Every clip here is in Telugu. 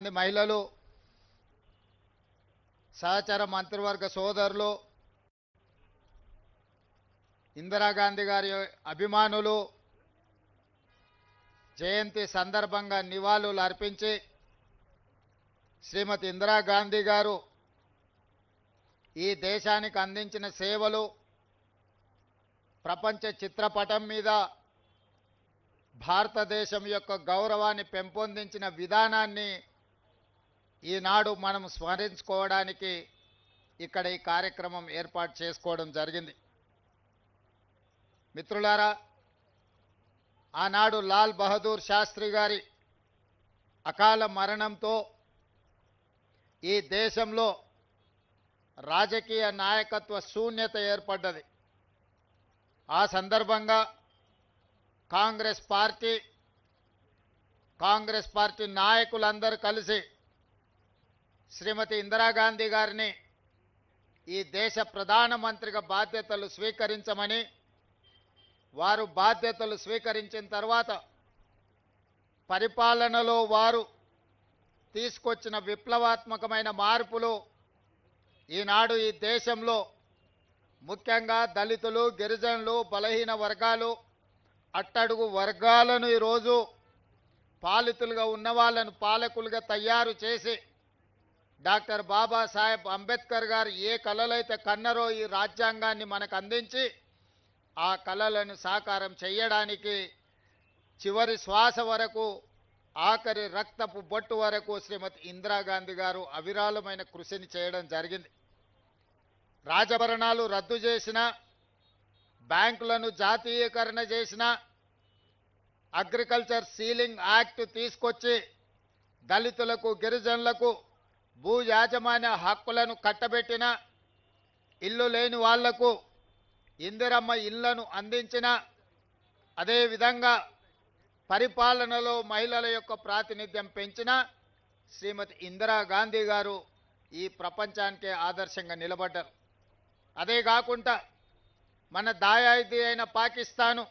మంది మహిళలు, సహచర మంత్రివర్గ సోదరులు, ఇందిరాగాంధీ గారి అభిమానులు జయంతి సందర్భంగా నివాళులు అర్పించి శ్రీమతి ఇందిరాగాంధీ గారు ఈ దేశానికి అందించిన సేవలు ప్రపంచ చిత్రపటం మీద భారతదేశం యొక్క గౌరవాన్ని పెంపొందించిన విధానాన్ని ఈనాడు మనం స్మరించుకోవడానికి ఇక్కడ ఈ కార్యక్రమం ఏర్పాటు చేసుకోవడం జరిగింది. మిత్రులారా, ఆనాడు లాల్ బహదూర్ శాస్త్రి గారి అకాల మరణంతో ఈ దేశంలో రాజకీయ నాయకత్వ శూన్యత ఏర్పడ్డది. ఆ సందర్భంగా కాంగ్రెస్ పార్టీ నాయకులందరూ కలిసి శ్రీమతి ఇందిరాగాంధీ గారిని ఈ దేశ ప్రధానమంత్రిగా బాధ్యతలు స్వీకరించమని, వారు బాధ్యతలు స్వీకరించిన తర్వాత పరిపాలనలో వారు తీసుకొచ్చిన విప్లవాత్మకమైన మార్పులు ఈనాడు ఈ దేశంలో ముఖ్యంగా దళితులు, గిరిజనులు, బలహీన వర్గాలు, అట్టడుగు వర్గాలను ఈరోజు పాలితులుగా ఉన్న వాళ్ళను పాలకులుగా తయారు చేసి డాక్టర్ బాబాసాహెబ్ అంబేద్కర్ గారు ఏ కలలైతే కన్నరో ఈ రాజ్యాంగాన్ని మనకు అందించి ఆ కలలను సాకారం చేయడానికి చివరి శ్వాస వరకు, ఆఖరి రక్తపు బొట్టు వరకు శ్రీమతి ఇందిరాగాంధీ గారు అవిరాళమైన కృషిని చేయడం జరిగింది. రాజభరణాలు రద్దు చేసిన, బ్యాంకులను జాతీయకరణ చేసిన, అగ్రికల్చర్ సీలింగ్ యాక్ట్ తీసుకొచ్చి దళితులకు, గిరిజనులకు భూ యాజమాన్య హక్కులను కట్టబెట్టిన, ఇల్లు లేని వాళ్లకు ఇందిరమ్మ ఇళ్లను అందించిన, అదేవిధంగా పరిపాలనలో మహిళల యొక్క ప్రాతినిధ్యం పెంచిన శ్రీమతి ఇందిరాగాంధీ గారు ఈ ప్రపంచానికే ఆదర్శంగా నిలబడ్డారు. అదే కాకుండా మన దాయాది అయిన పాకిస్తాను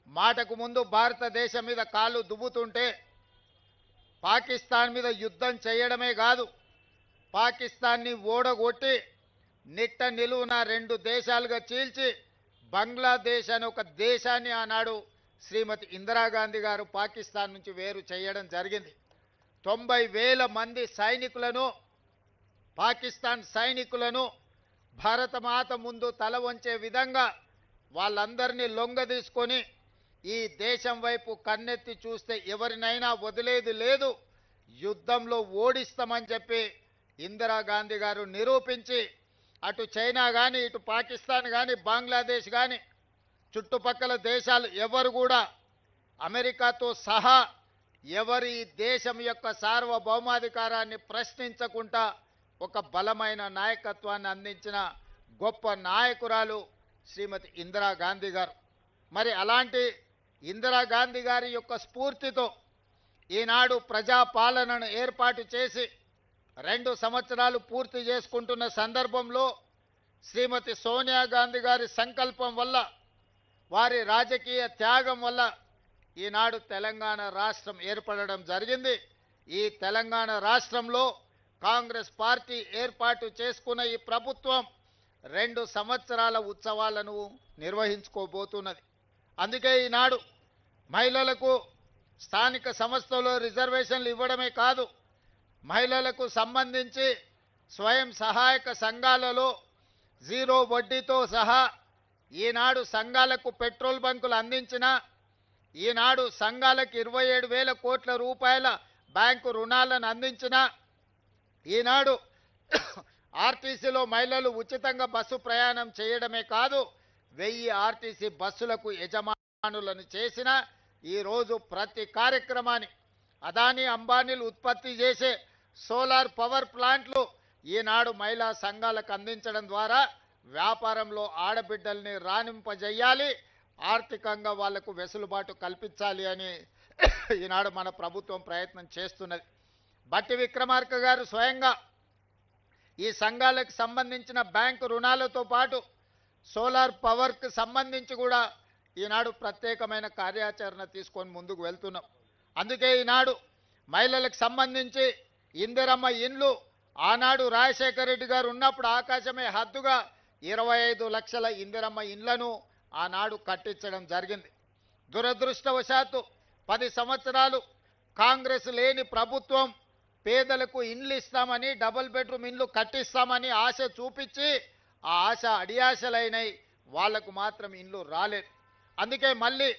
మాటకు ముందు భారతదేశం మీద కాళ్ళు దువ్వుతుంటే పాకిస్తాన్ మీద యుద్ధం చేయడమే కాదు, పాకిస్తాన్ని ఓడగొట్టి నిట్ట నిలువున 2 దేశాలుగా చీల్చి బంగ్లాదేశ్ అనే ఒక దేశాన్ని ఆనాడు శ్రీమతి ఇందిరాగాంధీ గారు పాకిస్తాన్ నుంచి వేరు చేయడం జరిగింది. 90,000 మంది సైనికులను, పాకిస్తాన్ సైనికులను భారతమాత ముందు తల వంచే విధంగా వాళ్ళందరినీ లొంగదీసుకొని ఈ దేశం వైపు కన్నెత్తి చూస్తే ఎవరినైనా వదిలేది లేదు, యుద్ధంలో ఓడిస్తామని చెప్పి ఇందిరాగాంధీ గారు నిరూపించి అటు చైనా కానీ, ఇటు పాకిస్తాన్ కానీ, బంగ్లాదేశ్ కానీ, చుట్టుపక్కల దేశాలు ఎవరు కూడా అమెరికాతో సహా ఎవరి దేశం యొక్క సార్వభౌమాధికారాన్ని ప్రశ్నించకుండా ఒక బలమైన నాయకత్వాన్ని అందించిన గొప్ప నాయకురాలు శ్రీమతి ఇందిరాగాంధీ గారు. మరి అలాంటి ఇందిరాగాంధీ గారి యొక్క స్ఫూర్తితో ఈనాడు ప్రజాపాలనను ఏర్పాటు చేసి 2 సంవత్సరాలు పూర్తి చేసుకుంటున్న సందర్భంలో శ్రీమతి సోనియా గాంధీ గారి సంకల్పం వల్ల, వారి రాజకీయ త్యాగం వల్ల ఈనాడు తెలంగాణ రాష్ట్రం ఏర్పడడం జరిగింది. ఈ తెలంగాణ రాష్ట్రంలో కాంగ్రెస్ పార్టీ ఏర్పాటు చేసుకున్న ఈ ప్రభుత్వం 2 సంవత్సరాల ఉత్సవాలను నిర్వహించుకోబోతున్నది. అందుకే ఈనాడు మహిళలకు స్థానిక సంస్థల్లో రిజర్వేషన్లు ఇవ్వడమే కాదు, మహిళలకు సంబంధించి స్వయం సహాయక సంఘాలలో 0 వడ్డీతో సహా ఈనాడు సంఘాలకు పెట్రోల్ బంకులు అందించిన, ఈనాడు సంఘాలకు 27,000 కోట్ల రూపాయల బ్యాంకు రుణాలను అందించిన, ఈనాడు ఆర్టీసీలో మహిళలు ఉచితంగా బస్సు ప్రయాణం చేయడమే కాదు 1000 ఆర్టీసీ బస్సులకు యజమానులను చేసిన, ఈరోజు ప్రతి కార్యక్రమాన్ని అదానీ అంబానీలు ఉత్పత్తి చేసే సోలార్ పవర్ ప్లాంట్లు ఈనాడు మహిళా సంఘాలకు అందించడం ద్వారా వ్యాపారంలో ఆడబిడ్డల్ని రాణింపజేయాలి, ఆర్థికంగా వాళ్లకు వెసులుబాటు కల్పించాలి అని ఈనాడు మన ప్రభుత్వం ప్రయత్నం చేస్తున్నది. బట్టి విక్రమార్క గారు స్వయంగా ఈ సంఘాలకు సంబంధించిన బ్యాంకు రుణాలతో పాటు సోలార్ పవర్కు సంబంధించి కూడా ఈనాడు ప్రత్యేకమైన కార్యాచరణ తీసుకొని ముందుకు వెళ్తున్నాం. అందుకే ఈనాడు మహిళలకు సంబంధించి ఇందిరమ్మ ఇండ్లు ఆనాడు రాజశేఖర రెడ్డి గారు ఉన్నప్పుడు ఆకాశమే హద్దుగా 25 లక్షల ఇందిరమ్మ ఇండ్లను ఆనాడు కట్టించడం జరిగింది. దురదృష్టవశాత్తు 10 సంవత్సరాలు కాంగ్రెస్ లేని ప్రభుత్వం పేదలకు ఇండ్లు ఇస్తామని, డబుల్ బెడ్రూమ్ ఇండ్లు కట్టిస్తామని ఆశ చూపించి ఆ ఆశ అడియాశలైనవి, వాళ్లకు మాత్రం ఇండ్లు రాలేదు. అందుకే మళ్ళీ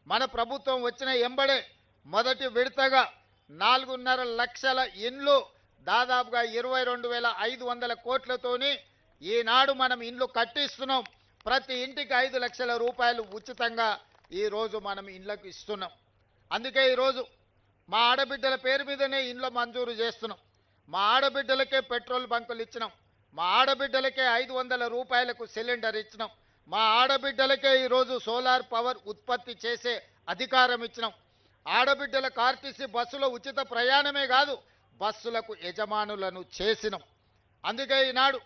మన ప్రభుత్వం వచ్చిన ఎంబడే మొదటి విడతగా 4.5 లక్షల ఇండ్లు దాదాపుగా 22,500 కోట్లతోని ఈనాడు మనం ఇండ్లు కట్టిస్తున్నాం. ప్రతి ఇంటికి 5 లక్షల రూపాయలు ఉచితంగా ఈరోజు మనం ఇండ్లకు ఇస్తున్నాం. అందుకే ఈరోజు మా ఆడబిడ్డల పేరు మీదనే ఇండ్లు మంజూరు చేస్తున్నాం. మా ఆడబిడ్డలకే పెట్రోల్ బంకులు ఇచ్చినాం. మా ఆడబిడ్డలకే 500 రూపాయలకు సిలిండర్ ఇచ్చినాం. మా ఆడబిడ్డలకే ఈరోజు సోలార్ పవర్ ఉత్పత్తి చేసే అధికారం ఇచ్చినాం. ఆడబిడ్డలకు ఆర్టీసీ బస్సులో ఉచిత ప్రయాణమే కాదు, బస్సులకు యజమానులను చేసినాం. అందుకే ఈనాడు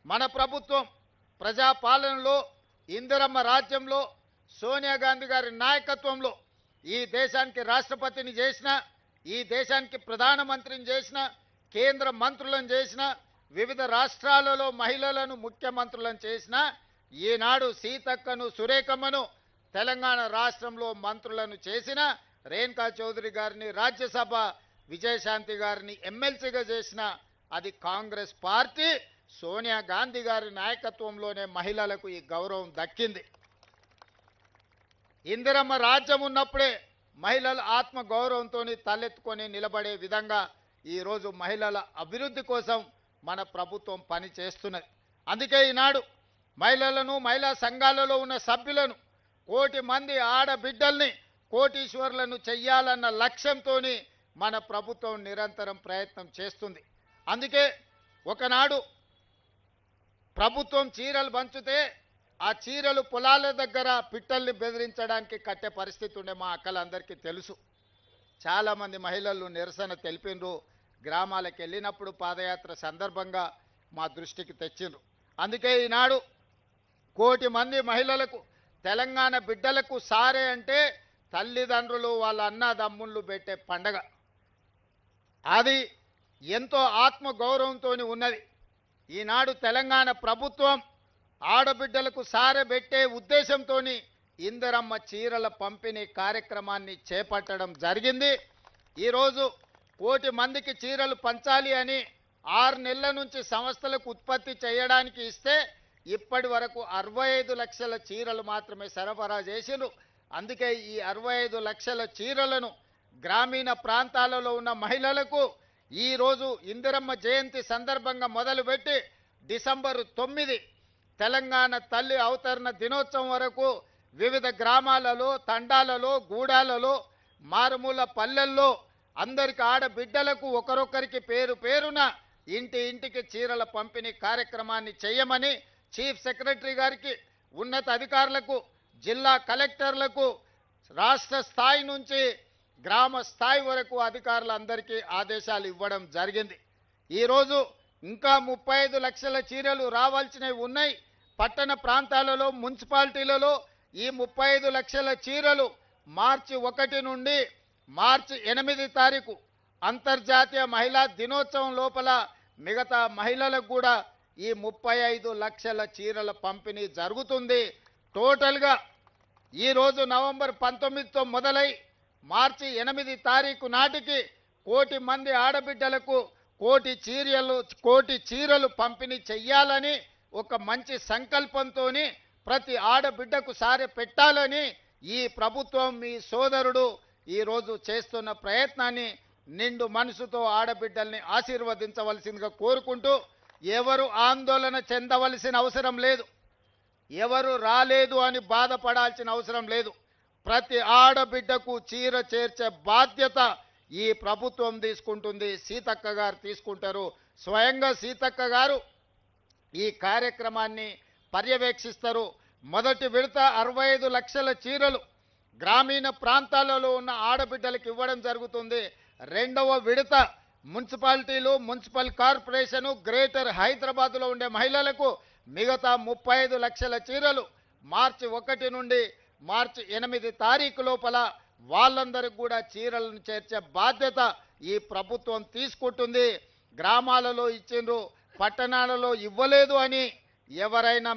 మన ప్రభుత్వం ప్రజాపాలనలో, ఇందిరమ్మ రాజ్యంలో, సోనియా గాంధీ గారి నాయకత్వంలో ఈ దేశానికి రాష్ట్రపతిని చేసిన, ఈ దేశానికి ప్రధానమంత్రిని చేసిన, కేంద్ర మంత్రులను చేసిన, వివిధ రాష్ట్రాలలో మహిళలను ముఖ్యమంత్రులను చేసిన, ఈనాడు సీతక్కను, సురేఖమ్మను తెలంగాణ రాష్ట్రంలో మంత్రులను చేసిన, రేణుకా చౌదరి గారిని రాజ్యసభ, విజయశాంతి గారిని ఎమ్మెల్సీగా చేసిన అది కాంగ్రెస్ పార్టీ, సోనియా గాంధీ గారి నాయకత్వంలోనే మహిళలకు ఈ గౌరవం దక్కింది. ఇందిరమ్మ రాజ్యం ఉన్నప్పుడే మహిళల ఆత్మ గౌరవంతో తలెత్తుకొని నిలబడే విధంగా ఈరోజు మహిళల అభివృద్ధి కోసం మన ప్రభుత్వం పని చేస్తున్నది. అందుకే ఈనాడు మహిళలను, మహిళా సంఘాలలో ఉన్న సభ్యులను, 1 కోటి మంది ఆడబిడ్డల్ని కోటీశ్వర్లను చెయ్యాలన్న లక్ష్యంతో మన ప్రభుత్వం నిరంతరం ప్రయత్నం చేస్తుంది. అందుకే ఒకనాడు ప్రభుత్వం చీరలు పంచితే ఆ చీరలు పొలాల దగ్గర పిట్టల్ని బెదిరించడానికి కట్టే పరిస్థితి ఉండే మా అక్కలందరికీ తెలుసు. చాలామంది మహిళలు నిరసన తెలిపినరు. గ్రామాలకు వెళ్ళినప్పుడు పాదయాత్ర సందర్భంగా మా దృష్టికి తెచ్చిండ్రు. అందుకే ఈనాడు 1 కోటి మంది మహిళలకు, తెలంగాణ బిడ్డలకు సారే అంటే తల్లిదండ్రులు వాళ్ళ అన్నదమ్ముళ్ళు పెట్టే పండగ. అది ఎంతో ఆత్మ గౌరవంతో ఉన్నది. ఈనాడు తెలంగాణ ప్రభుత్వం ఆడబిడ్డలకు సారె పెట్టే ఉద్దేశంతో ఇందిరమ్మ చీరల పంపిణీ కార్యక్రమాన్ని చేపట్టడం జరిగింది. ఈరోజు 1 కోటి మందికి చీరలు పంచాలి అని 6 నెలల నుంచి సంస్థలకు ఉత్పత్తి చేయడానికి ఇస్తే ఇప్పటి వరకు 65 లక్షల చీరలు మాత్రమే సరఫరా చేసిరు. అందుకే ఈ 65 లక్షల చీరలను గ్రామీణ ప్రాంతాలలో ఉన్న మహిళలకు ఈరోజు ఇందిరమ్మ జయంతి సందర్భంగా మొదలుపెట్టి డిసెంబర్ 9 తెలంగాణ తల్లి అవతరణ దినోత్సవం వరకు వివిధ గ్రామాలలో, తండాలలో, గూడాలలో, మారుమూల పల్లెల్లో అందరికి ఆడబిడ్డలకు ఒకరొకరికి పేరు పేరున ఇంటికి చీరల పంపిణీ కార్యక్రమాన్ని చేయమని చీఫ్ సెక్రటరీ గారికి, ఉన్నత అధికారులకు, జిల్లా కలెక్టర్లకు, రాష్ట్ర స్థాయి నుంచి గ్రామ స్థాయి వరకు అధికారులందరికీ ఆదేశాలు ఇవ్వడం జరిగింది. ఈరోజు ఇంకా 35 లక్షల చీరలు రావాల్సినవి ఉన్నాయి. పట్టణ ప్రాంతాలలో, మున్సిపాలిటీలలో ఈ 35 లక్షల చీరలు మార్చి 1 నుండి మార్చి 8 తారీఖు అంతర్జాతీయ మహిళా దినోత్సవం లోపల మిగతా మహిళలకు కూడా ఈ 35 లక్షల చీరల పంపిణీ జరుగుతుంది. టోటల్గా ఈరోజు నవంబర్ 19తో మొదలై మార్చి 8 తారీఖు నాటికి 1 కోటి మంది ఆడబిడ్డలకు 1 కోటి చీరలు పంపిణీ చెయ్యాలని ఒక మంచి సంకల్పంతో ప్రతి ఆడబిడ్డకు సారె పెట్టాలని ఈ ప్రభుత్వం, మీ సోదరుడు ఈరోజు చేస్తున్న ప్రయత్నాన్ని నిండు మనసుతో ఆడబిడ్డల్ని ఆశీర్వదించవలసిందిగా కోరుకుంటూ, ఎవరు ఆందోళన చెందవలసిన అవసరం లేదు, ఎవరు రాలేదు అని బాధపడాల్సిన అవసరం లేదు. ప్రతి ఆడబిడ్డకు చీర చేర్చే బాధ్యత ఈ ప్రభుత్వం తీసుకుంటుంది, సీతక్క గారు తీసుకుంటారు. స్వయంగా సీతక్క గారు ఈ కార్యక్రమాన్ని పర్యవేక్షిస్తారు. మొదటి విడత 65 లక్షల చీరలు గ్రామీణ ప్రాంతాలలో ఉన్న ఆడబిడ్డలకు ఇవ్వడం జరుగుతుంది. రెండవ విడత మున్సిపాలిటీలు, మున్సిపల్ కార్పొరేషను, గ్రేటర్ హైదరాబాద్లో ఉండే మహిళలకు మిగతా 35 లక్షల చీరలు మార్చి 1 నుండి మార్చి 8 తారీఖు లోపల వాళ్ళందరికీ కూడా చీరలను చేర్చే బాధ్యత ఈ ప్రభుత్వం తీసుకుంటుంది. గ్రామాలలో ఇచ్చిండ్రు, పట్టణాలలో ఇవ్వలేదు అని ఎవరైనా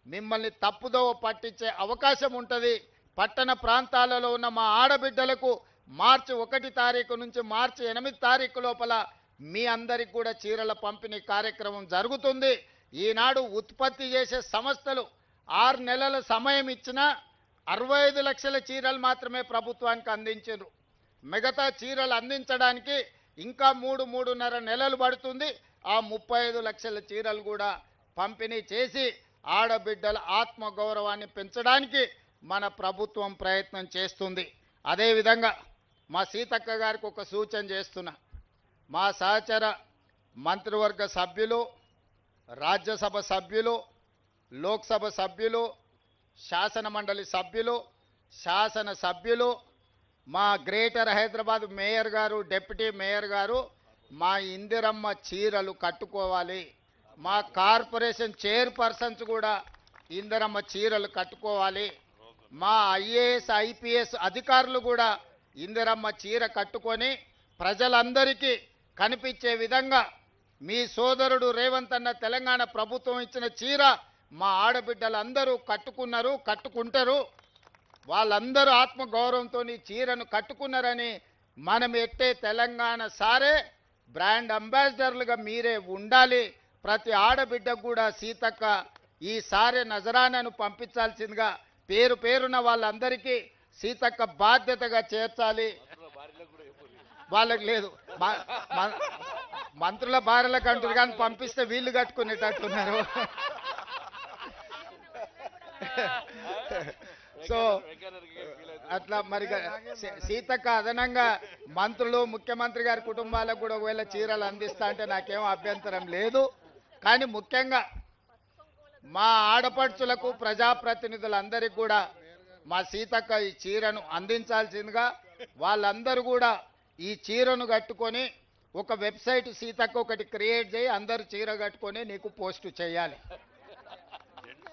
మిమ్మల్ని తప్పుదోవ పట్టించే అవకాశం ఉంటుంది. పట్టణ ప్రాంతాలలో ఉన్న మా ఆడబిడ్డలకు మార్చి 1 తారీఖు నుంచి మార్చి 8 తారీఖు లోపల మీ అందరికి కూడా చీరల పంపిణీ కార్యక్రమం జరుగుతుంది. ఈనాడు ఉత్పత్తి చేసే సంస్థలు 6 నెలల సమయం ఇచ్చినా 65 లక్షల చీరలు మాత్రమే ప్రభుత్వానికి అందించారు. మిగతా చీరలు అందించడానికి ఇంకా 3-3.5 నెలలు పడుతుంది. ఆ 35 లక్షల చీరలు కూడా పంపిణీ చేసి ఆడబిడ్డల ఆత్మగౌరవాన్ని పెంచడానికి మన ప్రభుత్వం ప్రయత్నం చేస్తుంది. అదేవిధంగా మా సీతక్క గారికి ఒక సూచన చేస్తున్నా. మా సహచర మంత్రివర్గ సభ్యులు, రాజ్యసభ సభ్యులు, లోక్సభ సభ్యులు, శాసన మండలి సభ్యులు, శాసన సభ్యులు, మా గ్రేటర్ హైదరాబాద్ మేయర్ గారు, డిప్యూటీ మేయర్ గారు మా ఇందిరమ్మ చీరలు కట్టుకోవాలి. మా కార్పొరేషన్ చైర్పర్సన్స్ కూడా ఇందిరమ్మ చీరలు కట్టుకోవాలి. మా ఐఏఎస్ ఐపీఎస్ అధికారులు కూడా ఇందిరమ్మ చీర కట్టుకొని ప్రజలందరికీ కనిపించే విధంగా మీ సోదరుడు రేవంత్ అన్న తెలంగాణ ప్రభుత్వం ఇచ్చిన చీర మా ఆడబిడ్డలందరూ కట్టుకుంటారు. వాళ్ళందరూ ఆత్మగౌరవంతో ఈ చీరను కట్టుకున్నారని మనం ఎట్టే తెలంగాణ సారే బ్రాండ్ అంబాసిడర్లుగా మీరే ఉండాలి. ప్రతి ఆడబిడ్డకు కూడా సీతక్క ఈ సారే నజరానాను పంపించాల్సిందిగా పేరున వాళ్ళందరికీ సీతక్క బాధ్యతగా చేర్చాలి. వాళ్ళకి లేదు, మంత్రుల భార్యలకు అంటారు కానీ పంపిస్తే వీళ్ళు కట్టుకునేటట్టున్నారు. సో అట్లా మరి సీతక్క అదనంగా మంత్రులు, ముఖ్యమంత్రి గారి కుటుంబాలకు కూడా ఒకవేళ చీరలు అందిస్తా అంటే నాకేం అభ్యంతరం లేదు. కానీ ముఖ్యంగా మా ఆడపడుచులకు, ప్రజాప్రతినిధులందరికీ కూడా మా సీతక్క ఈ చీరను అందించాల్సిందిగా, వాళ్ళందరూ కూడా ఈ చీరను కట్టుకొని ఒక వెబ్సైట్ సీతక్క ఒకటి క్రియేట్ చేయి, అందరూ చీర కట్టుకొని నీకు పోస్ట్ చేయాలి.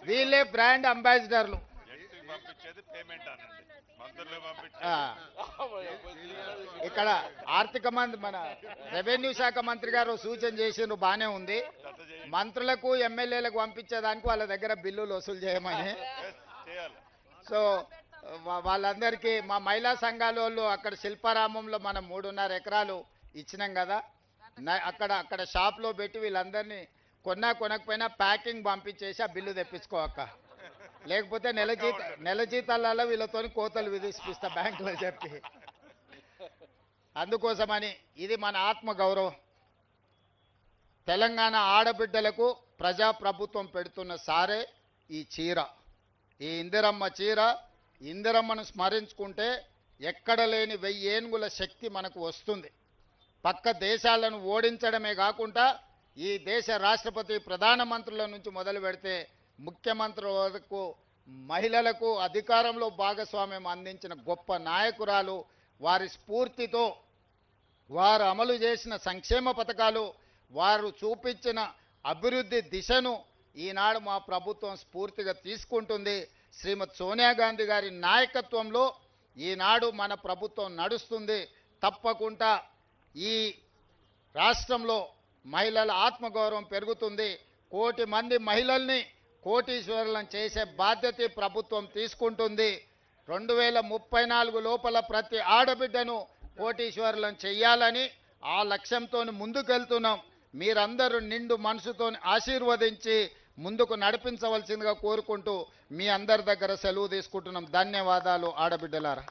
వీళ్ళే బ్రాండ్ అంబాసిడర్లు. ఇక్కడ ఆర్థిక మంత్రి, మన రెవెన్యూ శాఖ మంత్రి గారు సూచన చేసిండ్రు, బానే ఉంది. మంత్రులకు, ఎమ్మెల్యేలకు పంపించేదానికి వాళ్ళ దగ్గర బిల్లులు వసూలు చేయమని. సో వాళ్ళందరికీ మా మహిళా సంఘాల వాళ్ళు అక్కడ శిల్పారామంలో మనం 3.5 ఎకరాలు ఇచ్చినాం కదా, అక్కడ షాప్లో పెట్టి వీళ్ళందరినీ కొనకపోయినా ప్యాకింగ్ పంపించేసి ఆ బిల్లు తెప్పించుకోక, లేకపోతే నెల జీతాలలో వీళ్ళతో కోతలు విధిస్తా బ్యాంకులో చెప్పి. అందుకోసమని ఇది మన ఆత్మగౌరవం. తెలంగాణ ఆడబిడ్డలకు ప్రజాప్రభుత్వం పెడుతున్న సారే ఈ చీర, ఈ ఇందిరమ్మ చీర. ఇందిరమ్మను స్మరించుకుంటే ఎక్కడ లేని 1000 ఏనుగుల శక్తి మనకు వస్తుంది. పక్క దేశాలను ఓడించడమే కాకుండా ఈ దేశ రాష్ట్రపతి, ప్రధానమంత్రుల నుంచి మొదలు పెడితే ముఖ్యమంత్రుల వరకు మహిళలకు అధికారంలో భాగస్వామ్యం అందించిన గొప్ప నాయకురాలు. వారి స్ఫూర్తితో వారు అమలు చేసిన సంక్షేమ పథకాలు, వారు చూపించిన అభివృద్ధి దిశను ఈనాడు మా ప్రభుత్వం స్ఫూర్తిగా తీసుకుంటుంది. శ్రీమతి సోనియా గాంధీ గారి నాయకత్వంలో ఈనాడు మన ప్రభుత్వం నడుస్తుంది. తప్పకుండా ఈ రాష్ట్రంలో మహిళల ఆత్మగౌరవం పెరుగుతుంది. 1 కోటి మంది మహిళల్ని కోటీశ్వరులను చేసే బాధ్యత ప్రభుత్వం తీసుకుంటుంది. 2034 లోపల ప్రతి ఆడబిడ్డను కోటీశ్వరులను చెయ్యాలని ఆ లక్ష్యంతో ముందుకెళ్తున్నాం. మీరందరూ నిండు మనసుతో ఆశీర్వదించి ముందుకు నడిపించవలసిందిగా కోరుకుంటూ మీ అందరి దగ్గర సెలవు తీసుకుంటున్నాం. ధన్యవాదాలు ఆడబిడ్డలారా.